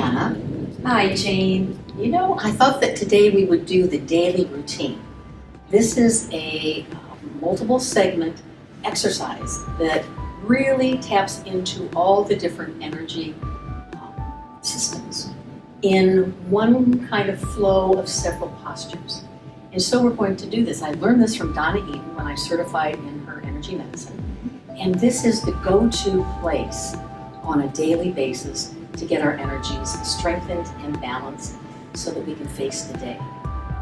Donna. Hi, Jane. You know, I thought that today we would do the daily routine. This is a multiple segment exercise that really taps into all the different energy systems in one kind of flow of several postures. And so we're going to do this. I learned this from Donna Eden when I certified in her energy medicine. And this is the go-to place on a daily basis to get our energies strengthened and balanced so that we can face the day.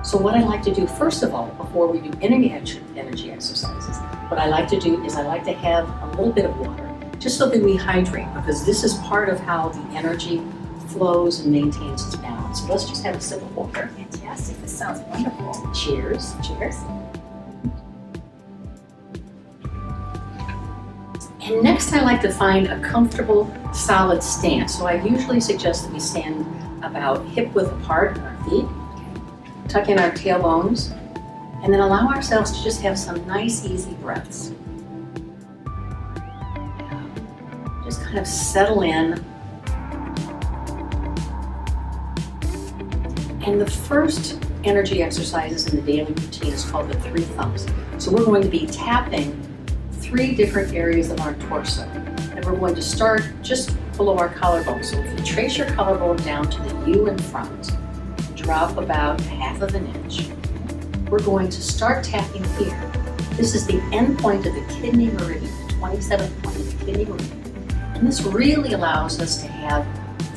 So what I like to do, first of all, before we do any energy exercises, what I like to do is I like to have a little bit of water, just so that we hydrate, because this is part of how the energy flows and maintains its balance. So let's just have a sip of water. Fantastic. This sounds wonderful. Cheers. Cheers. And next I like to find a comfortable, solid stance. So I usually suggest that we stand about hip width apart on our feet, tuck in our tailbones, and then allow ourselves to just have some nice, easy breaths. Just kind of settle in. And the first energy exercises in the daily routine is called the Three Thumps. So we're going to be tapping 3 different areas of our torso. And we're going to start just below our collarbone. So if you trace your collarbone down to the U in front, drop about 1/2 inch. We're going to start tapping here. This is the end point of the kidney meridian, the 27th point of the kidney meridian. And this really allows us to have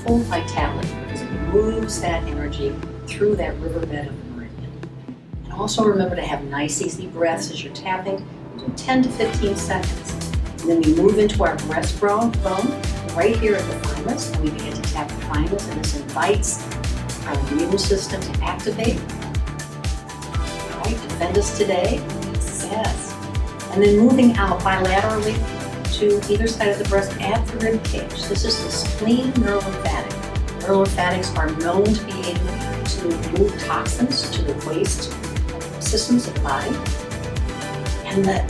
full vitality because it moves that energy through that riverbed of the meridian. And also remember to have nice, easy breaths as you're tapping. We do 10 to 15 seconds. And then we move into our breastbone right here at the thymus, and we begin to tap the thymus, and this invites our immune system to activate. All right, defend us today. Yes. And then moving out bilaterally to either side of the breast at the rib cage. This is the spleen neurolymphatic. Neurolymphatics are known to be able to move toxins to the waste systems of the body. And the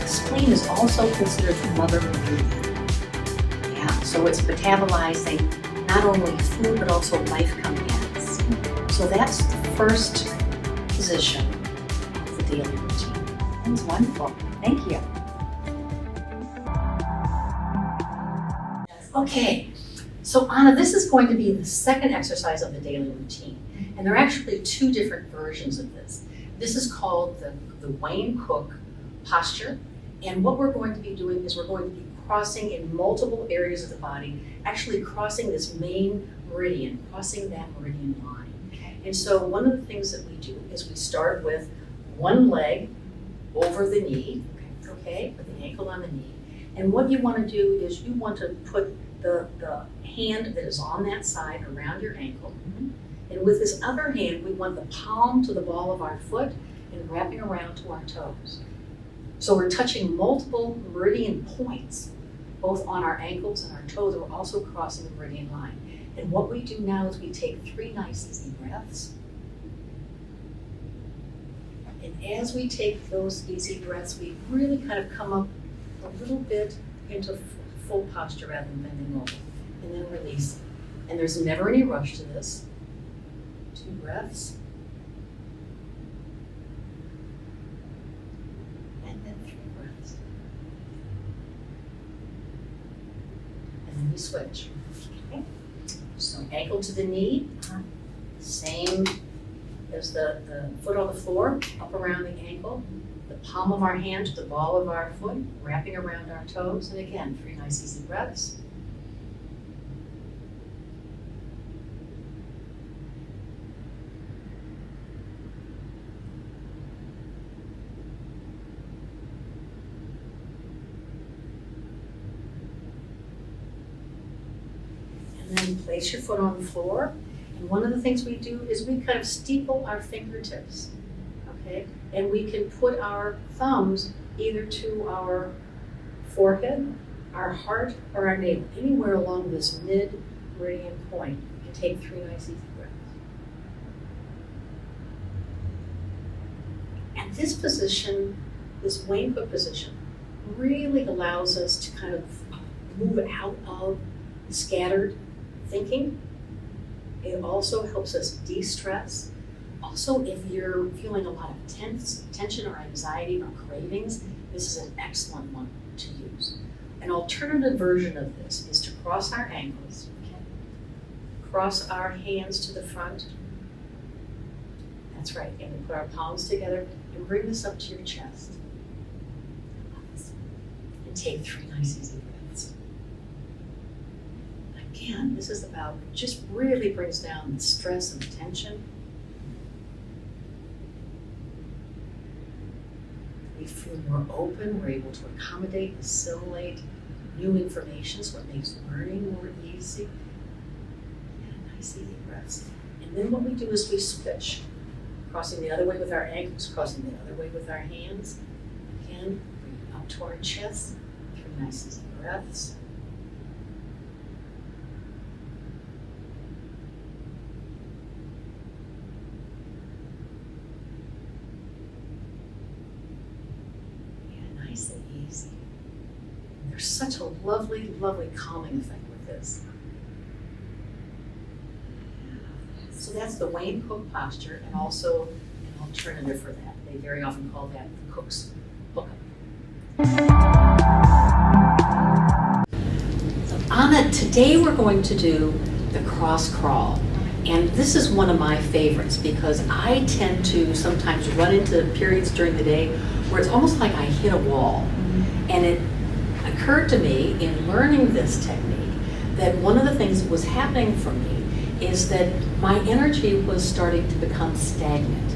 spleen is also considered the mother ingredient. Yeah, so it's metabolizing not only food but also life coming at us. So that's the first position of the daily routine. That was wonderful. Thank you. Okay, so Anna, this is going to be the second exercise of the daily routine. And there are actually 2 different versions of this. This is called the Wayne Cook posture. And what we're going to be doing is we're going to be crossing in multiple areas of the body, actually crossing this main meridian, crossing that meridian line. And so one of the things that we do is we start with one leg over the knee, okay, with the ankle on the knee. And what you want to do is you want to put the hand that is on that side around your ankle. And with this other hand, we want the palm to the ball of our foot and wrapping around to our toes. So we're touching multiple meridian points, both on our ankles and our toes. We're also crossing the meridian line. And what we do now is we take 3 nice easy breaths. And as we take those easy breaths, we really kind of come up a little bit into full posture rather than bending over. And then release. And there's never any rush to this. 2 breaths. And then 3 breaths. And then we switch. Okay. So ankle to the knee, same as the foot on the floor, up around the ankle, the palm of our hand to the ball of our foot, wrapping around our toes, and again, 3 nice easy breaths. And then place your foot on the floor. And one of the things we do is we kind of steeple our fingertips, okay? And we can put our thumbs either to our forehead, our heart, or our navel, anywhere along this mid-meridian point, and take 3 nice easy breaths. And this position, this Wayne Cook position, really allows us to kind of move out of scattered thinking It also helps us de-stress. Also, if you're feeling a lot of tension or anxiety or cravings, this is an excellent one to use. An alternative version of this is to cross our ankles, cross our hands to the front. That's right, and we put our palms together and bring this up to your chest. And take 3 nice easy breaths. Again, this is about, just really brings down the stress and the tension. We feel more open, we're able to accommodate, assimilate new information, so it makes learning more easy. Yeah, nice easy breaths. And then what we do is we switch, crossing the other way with our ankles, crossing the other way with our hands. Again, bring it up to our chest, 3 nice easy breaths. Nice and easy. There's such a lovely, lovely calming effect with this. So that's the Wayne Cook posture, and also an alternative for that. They very often call that the Cook's hookup. So Anna, today we're going to do the cross crawl. And this is one of my favorites because I tend to sometimes run into periods during the day where it's almost like I hit a wall. And it occurred to me in learning this technique that one of the things that was happening for me is that my energy was starting to become stagnant.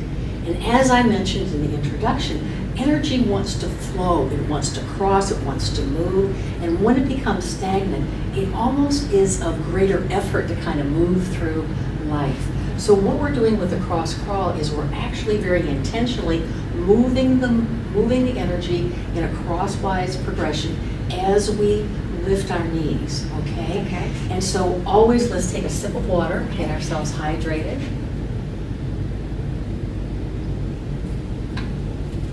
And as I mentioned in the introduction, energy wants to flow, it wants to cross, it wants to move, and when it becomes stagnant, it almost is of greater effort to kind of move through life. So what we're doing with the cross crawl is we're actually very intentionally moving the energy in a crosswise progression as we lift our knees, okay? Okay. And so always let's take a sip of water, get ourselves hydrated.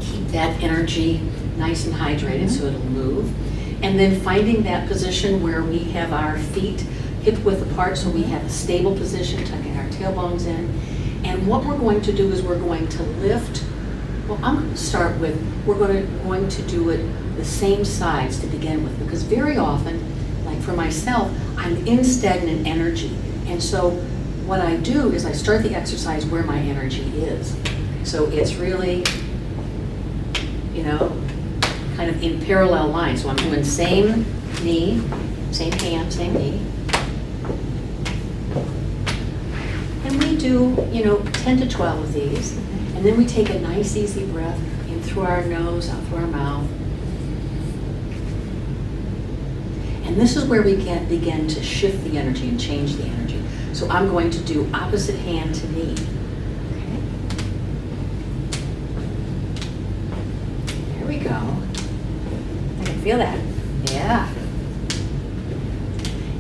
Keep that energy nice and hydrated so it'll move. And then finding that position where we have our feet hip width apart so we have a stable position, tucking our tailbones in. And what we're going to do is we're going to lift, well, I'm going to start with, we're going to do it the same sides to begin with, because very often, like for myself, I'm in stagnant energy. And so what I do is I start the exercise where my energy is. So it's really, you know, kind of in parallel lines. So I'm doing same knee, same hand, same knee. And we do, 10 to 12 of these. And then we take a nice easy breath in through our nose, out through our mouth. And this is where we can begin to shift the energy and change the energy. So I'm going to do opposite hand to knee. Okay. There we go. I can feel that. Yeah.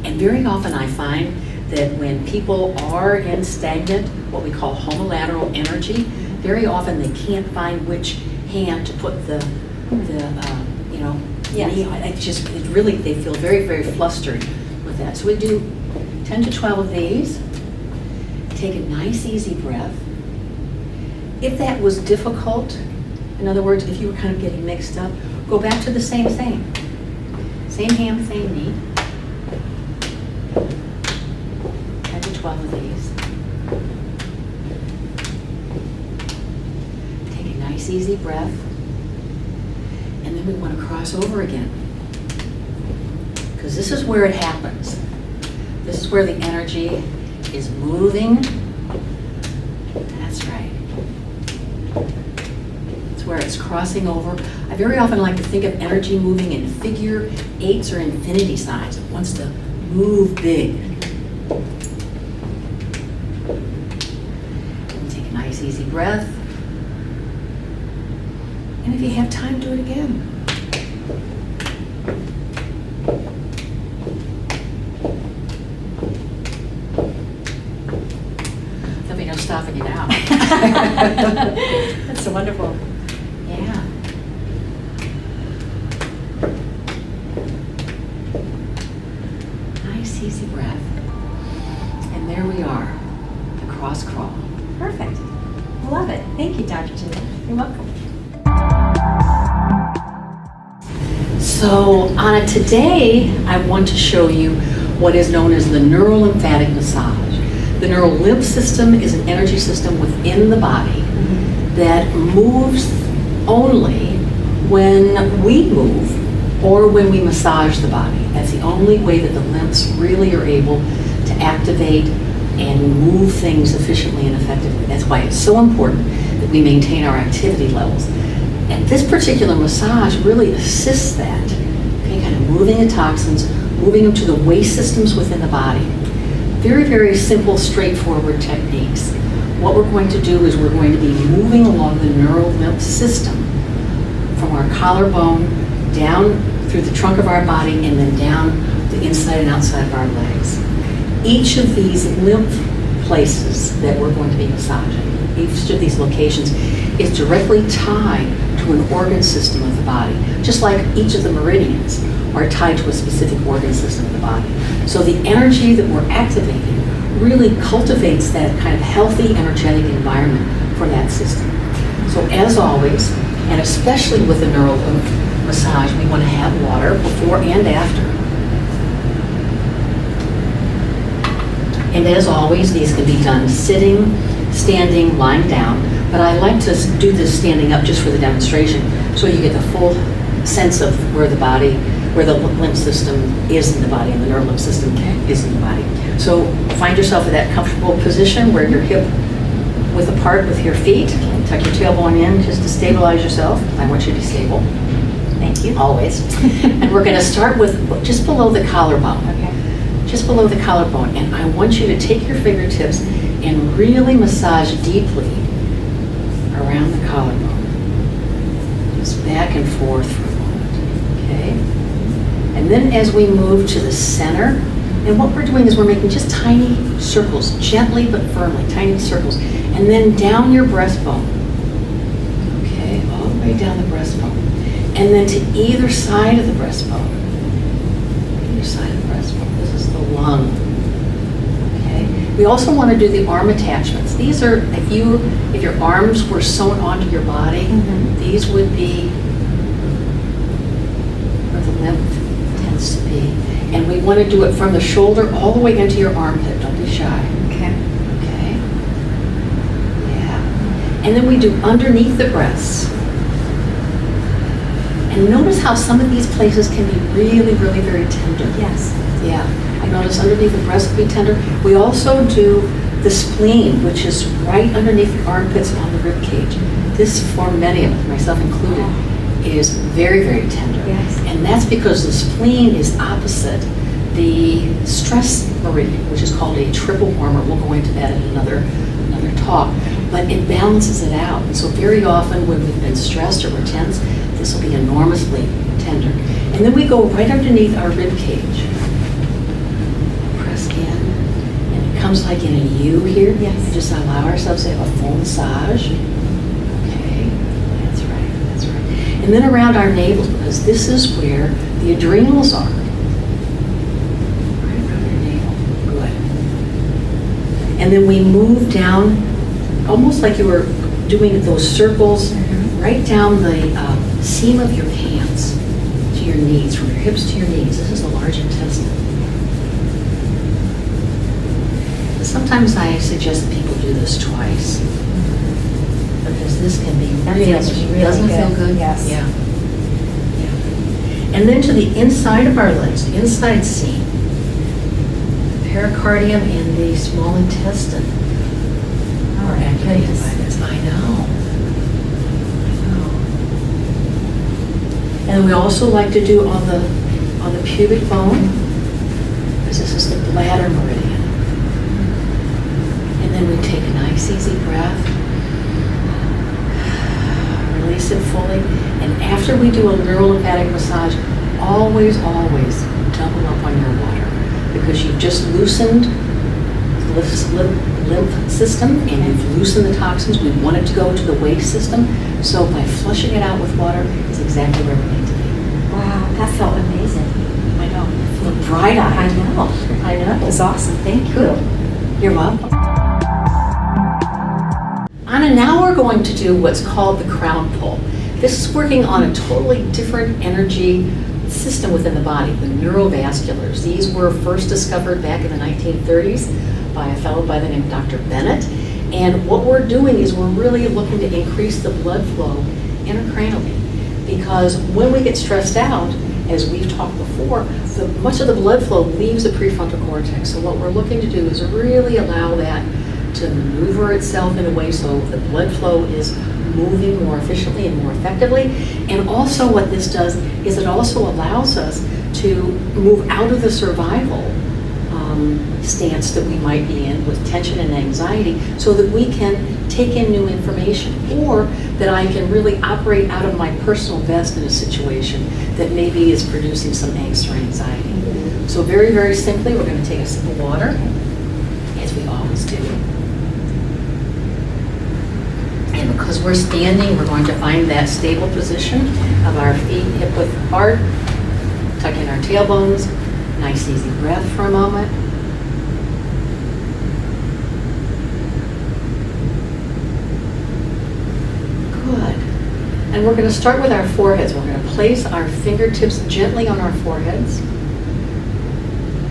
And very often I find that when people are in stagnant, what we call homolateral energy, very often they can't find which hand to put the Yes. knee on. It really, they feel very, very flustered with that. So we do 10 to 12 of these. Take a nice, easy breath. If that was difficult, in other words, if you were kind of getting mixed up, go back to the same thing. Same hand, same knee. 10 to 12 of these. Take a nice, easy breath. And then we want to cross over again. Because this is where it happens. This is where the energy is moving. That's right. It's where it's crossing over. I very often like to think of energy moving in figure eights or infinity signs. It wants to move big. And take a nice easy breath. And if you have time, do it again. There'll be no stopping you now. That's so wonderful. Yeah. Nice, easy breath. And there we are. cross crawl. Perfect. I love it. Thank you, Dr. Tina. You're welcome. So Anna, today I want to show you what is known as the neurolymphatic massage. The neural lymph system is an energy system within the body that moves only when we move or when we massage the body. That's the only way that the lymphs really are able to activate and move things efficiently and effectively. That's why it's so important that we maintain our activity levels. And this particular massage really assists that, okay, kind of moving the toxins, moving them to the waste systems within the body. Very, very simple, straightforward techniques. What we're going to do is we're going to be moving along the neural lymph system from our collarbone down through the trunk of our body and then down the inside and outside of our legs. Each of these lymph places that we're going to be massaging, each of these locations is directly tied to an organ system of the body, just like each of the meridians are tied to a specific organ system of the body. So the energy that we're activating really cultivates that kind of healthy, energetic environment for that system. So as always, and especially with the neural lymph massage, we want to have water before and after. And as always, these can be done sitting, standing, lying down, but I like to do this standing up just for the demonstration so you get the full sense of where the body, where the lymph system is in the body and the neural lymph system is in the body. So find yourself in that comfortable position where your hip width apart with your feet. Tuck your tailbone in just to stabilize yourself. I want you to be stable. Thank you. Always. And we're going to start with just below the collarbone. Okay. Just below the collarbone. And I want you to take your fingertips and really massage deeply around the collarbone. Just back and forth for a moment. Okay? And then as we move to the center, and what we're doing is we're making just tiny circles, gently but firmly, tiny circles. And then down your breastbone. Okay, all the way down the breastbone. And then to either side of the breastbone. Either side of the breastbone. This is the lung. Okay. We also want to do the arm attachments. These are, if your arms were sewn onto your body, these would be where the lymph tends to be. And we want to do it from the shoulder all the way into your armpit. Don't be shy. Okay. Okay. Yeah. And then we do underneath the breasts. And notice how some of these places can be really, really very tender. Yes. Yeah. I notice underneath the breast can be tender. We also do the spleen, which is right underneath the armpits on the rib cage. This, for many of us, myself included, is very, very tender. Yes. And that's because the spleen is opposite the stress meridian, which is called a triple warmer. We'll go into that in another talk. But it balances it out. And so very often when we've been stressed or we're tense, this will be enormously tender. And then we go right underneath our rib cage. Press in. And it comes like in a U here. Yes. And just allow ourselves to have a full massage. Okay. That's right. That's right. And then around our navels, because this is where the adrenals are. Right around your navel. Good. And then we move down, almost like you were doing those circles, right down the seam of your pants to your knees, from your hips to your knees. This is the large intestine. Sometimes I suggest that people do this twice, because this can be really, doesn't it feel good? Yes. Yeah. Yeah. And then to the inside of our legs, the inside seam, the pericardium and the small intestine are activated by this. I know. And we also like to do on the pubic bone, because this is the bladder meridian. And then we take a nice easy breath, release it fully, and after we do a neurolymphatic massage, always, always double up on your water, because you've just loosened the lymph system and you've loosened the toxins. We want it to go to the waste system, so by flushing it out with water is exactly where we need to be. Wow, that felt amazing. I know. You feel bright-eyed. I know. I know. It was awesome. Thank you. You're welcome. Anna, now we're going to do what's called the crown pull. This is working on a totally different energy system within the body, the neurovasculars. These were first discovered back in the 1930s by a fellow by the name of Dr. Bennett. And what we're doing is we're really looking to increase the blood flow intracranially. Because when we get stressed out, as we've talked before, much of the blood flow leaves the prefrontal cortex. So what we're looking to do is really allow that to maneuver itself in a way so the blood flow is moving more efficiently and more effectively. And also what this does is it also allows us to move out of the survival stance that we might be in with tension and anxiety so that we can take in new information, or that I can really operate out of my personal best in a situation that maybe is producing some angst or anxiety. So very, very simply, we're going to take a sip of water, as we always do. And because we're standing, we're going to find that stable position of our feet hip width apart, tuck in our tailbones, nice easy breath for a moment. Good. And we're going to start with our foreheads. We're going to place our fingertips gently on our foreheads.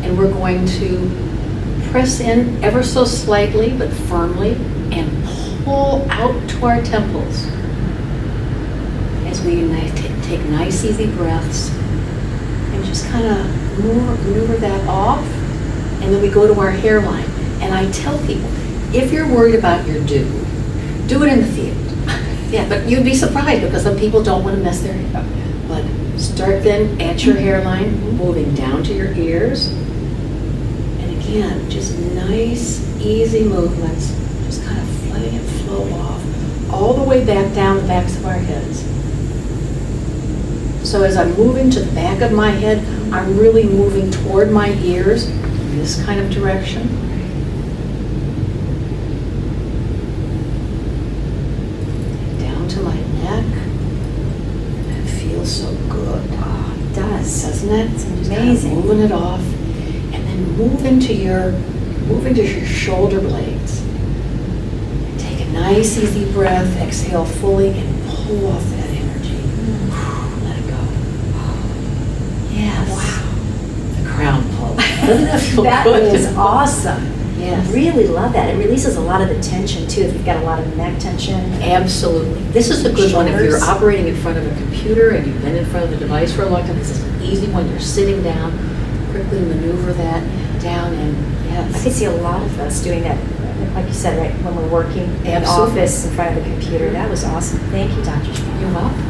And we're going to press in ever so slightly but firmly and pull out to our temples as we take nice easy breaths and just kind of maneuver that off, and then we go to our hairline. And I tell people, if you're worried about your do it in the field. Yeah, but you'd be surprised because some people don't want to mess their hair up. But start then at your hairline, moving down to your ears. And again, just nice, easy movements, just kind of letting it flow off, all the way back down the backs of our heads. So as I'm moving to the back of my head, I'm really moving toward my ears in this kind of direction. Down to my neck. And it feels so good. Oh, it does. Doesn't it? It's Just amazing. kind of moving it off. And then move into your shoulder blades. Take a nice easy breath, exhale fully, and pull off that energy. Let it go. Yes. Wow. The crown pull. Doesn't that feel That good? is awesome. Yes. I really love that. It releases a lot of the tension too. If you've got a lot of neck tension. Absolutely. This is a good one if you're Shoulders. operating in front of a computer and you've been in front of the device for a long time. This is an easy one. You're sitting down, quickly maneuver that down, and I yes. could see a lot of us doing that, like you said, right, when we're working in the Absolutely. office in front of the computer. That was awesome. Thank you, Dr. Strong. You're welcome.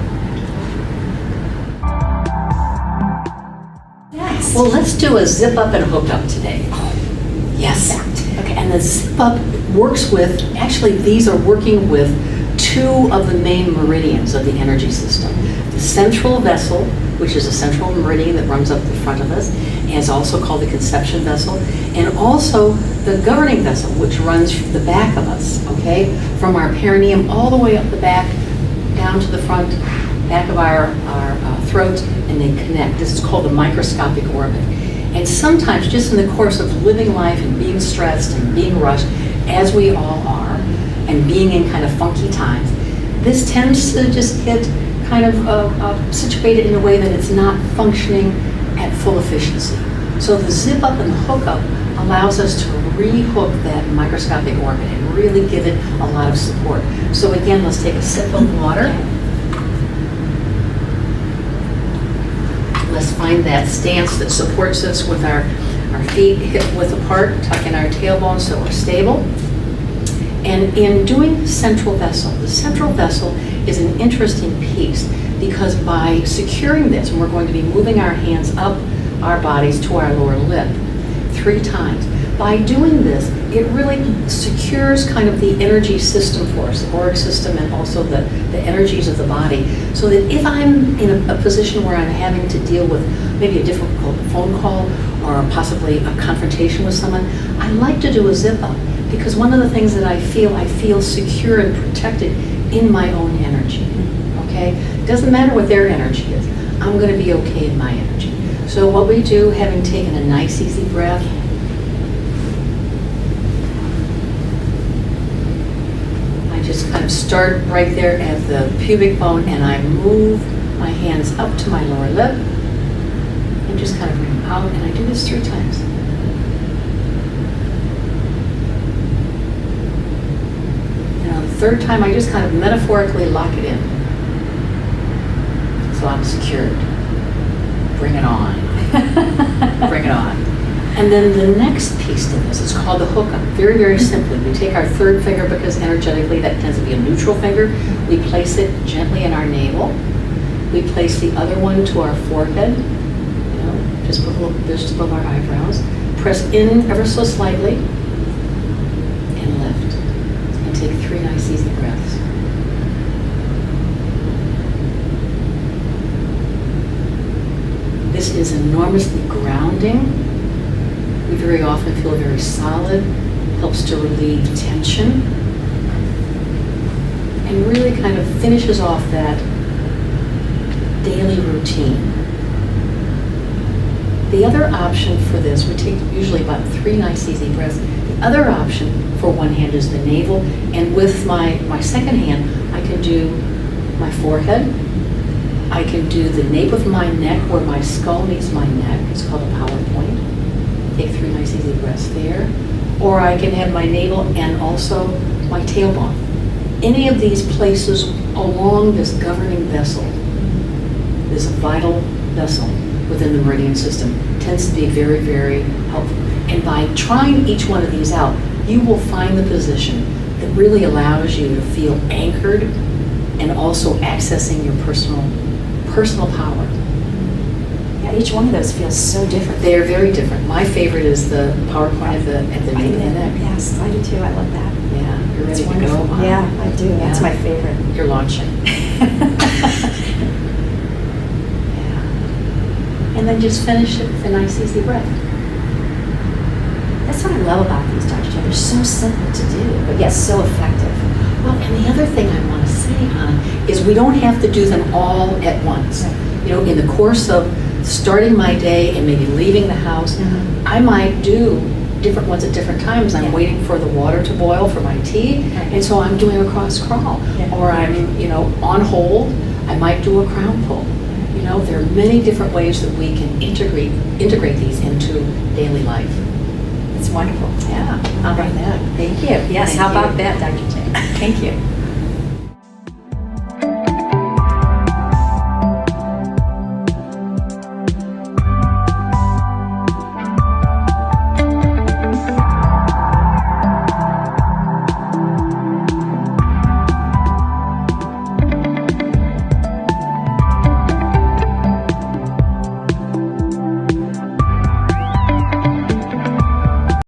Next. Well, let's do a zip up and hook up today. Yes. Okay, and the zip up works with, actually these are working with two of the main meridians of the energy system. The central vessel, which is a central meridian that runs up the front of us, and is also called the conception vessel, and also the governing vessel, which runs from the back of us, okay? From our perineum all the way up the back, down to the front, back of our throat, and they connect. This is called the microscopic orbit. And sometimes, just in the course of living life and being stressed and being rushed, as we all are, and being in kind of funky times, this tends to just get kind of situated in a way that it's not functioning at full efficiency. So the zip up and the hook up allows us to re-hook that microscopic orbit and really give it a lot of support. So again, let's take a sip of water. Let's find that stance that supports us with our feet hip width apart, tuck in our tailbone so we're stable. And in doing central vessel, the central vessel is an interesting piece because by securing this, and we're going to be moving our hands up our bodies to our lower lip 3 times. By doing this, it really secures kind of the energy system for us, the auric system, and also the energies of the body, so that if I'm in a position where I'm having to deal with maybe a difficult phone call or possibly a confrontation with someone, I like to do a zip up, because one of the things that I feel secure and protected in my own energy, okay? It doesn't matter what their energy is. I'm going to be okay in my energy. So what we do, having taken a nice easy breath, I just kind of start right there at the pubic bone, and I move my hands up to my lower lip and just kind of bring them out, and I do this 3 times. And on the 3rd time, I just kind of metaphorically lock it in. So I'm secured. Bring it on. Bring it on. And then the next piece to this is called the hookup. Very, very simply, we take our 3rd finger, because energetically that tends to be a neutral finger. We place it gently in our navel. We place the other one to our forehead, just above our eyebrows. Press in ever so slightly and lift. And take 3 nice easy breaths. This is enormously grounding. We very often feel very solid, helps to relieve tension, and really kind of finishes off that daily routine. The other option for this, we take usually about 3 nice easy breaths. The other option for one hand is the navel, and with my 2nd hand, I can do my forehead. I can do the nape of my neck where my skull meets my neck. It's called a power point. Take 3 nice easy breaths there. Or I can have my navel and also my tailbone. Any of these places along this governing vessel, this vital vessel within the meridian system, tends to be very, very helpful. And by trying each one of these out, you will find the position that really allows you to feel anchored and also accessing your personal power. Yeah, each one of those feels so different. They are very different. My favorite is the power point at the nape of the neck. Yes, I do too. I love that. Yeah, you're ready It's to wonderful. go. Yeah, I do. That's Yeah. my favorite. You're launching. Yeah. And then just finish it with a nice easy breath. That's what I love about these, Dr. J. They're so simple to do, but yet so effective. Well, and the other thing I want to say, Hannah, is we don't have to do them all at once. Right. In the course of starting my day and maybe leaving the house, I might do different ones at different times. I'm waiting for the water to boil for my tea, and so I'm doing a cross crawl. Yeah. Or I'm, on hold, I might do a crown pull. There are many different ways that we can integrate these into daily life. It's wonderful. Yeah, how about that? Thank you. Yes, Thank how you. about that, Dr. J? Thank you.